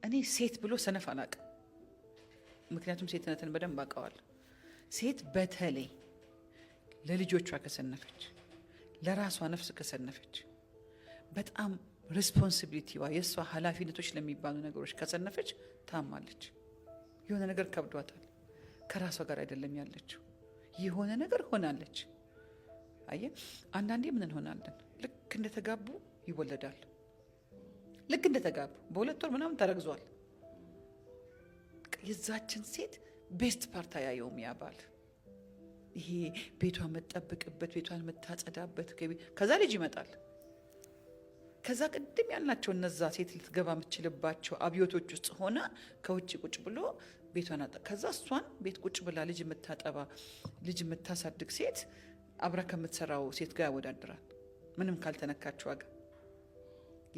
እኔ ሴት ብሎ ሰነፍ አላቅም። ምክንያቱም ሴትነትን በደንብ አውቀዋለሁ። ሴት በተለይ ለልጆቿ ከሰነፈች፣ ለራሷ ነፍስ ከሰነፈች፣ በጣም ሪስፖንሲቢሊቲዋ የእሷ ኃላፊነቶች ለሚባሉ ነገሮች ከሰነፈች ታማለች። የሆነ ነገር ከብዷታል። ከራሷ ጋር አይደለም ያለችው። የሆነ ነገር ሆናለች። አየ አንዳንዴ ምን እንሆናለን? ልክ እንደተጋቡ ይወለዳል። ልክ እንደተጋቡ በሁለት ወር ምናምን ተረግዟል። የዛችን ሴት ቤስት ፓርት አያየውም ያባል። ይሄ ቤቷን መጠብቅበት፣ ቤቷን መታጸዳበት፣ ከዛ ልጅ ይመጣል። ከዛ ቅድም ያልናቸው እነዛ ሴት ልትገባ የምትችልባቸው አብዮቶች ውስጥ ሆና ከውጭ ቁጭ ብሎ ቤቷን ከዛ እሷን ቤት ቁጭ ብላ ልጅ የምታጠባ ልጅ የምታሳድግ ሴት አብራ ከምትሰራው ሴት ጋር ያወዳድራል። ምንም ካልተነካችው ጋር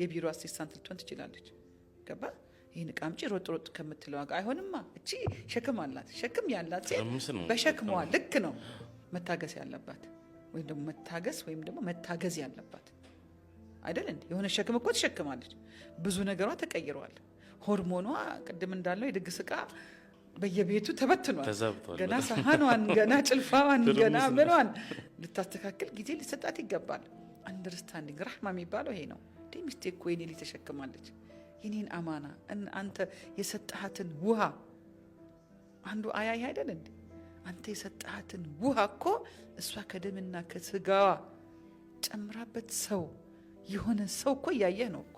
የቢሮ አሲስታንት ልትሆን ትችላለች። ገባ? ይህን ዕቃ አምጪ ሮጥ ሮጥ ከምትለው ጋር አይሆንማ። እቺ ሸክም አላት። ሸክም ያላት ሴት በሸክሟ ልክ ነው መታገስ ያለባት፣ ወይም ደግሞ መታገስ ወይም ደግሞ መታገዝ ያለባት አይደል እንዴ? የሆነ ሸክም እኮ ትሸክማለች። ብዙ ነገሯ ተቀይሯል። ሆርሞኗ ቅድም እንዳለው የድግስ ዕቃ በየቤቱ ተበትኗል። ገና ሳህኗን፣ ገና ጭልፋዋን፣ ገና ምኗን ልታስተካክል ጊዜ ሊሰጣት ይገባል። አንደርስታንዲንግ ራህማ የሚባለው ይሄ ነው። ሚስቴ እኮ የኔ ላይ ተሸክማለች። የኔን አማና አንተ የሰጣሃትን ውሃ አንዱ አያይ አይደል እንዴ? አንተ የሰጣሃትን ውሃ እኮ እሷ ከደምና ከስጋዋ ጨምራበት ሰው የሆነ ሰው እኮ እያየህ ነው እኮ።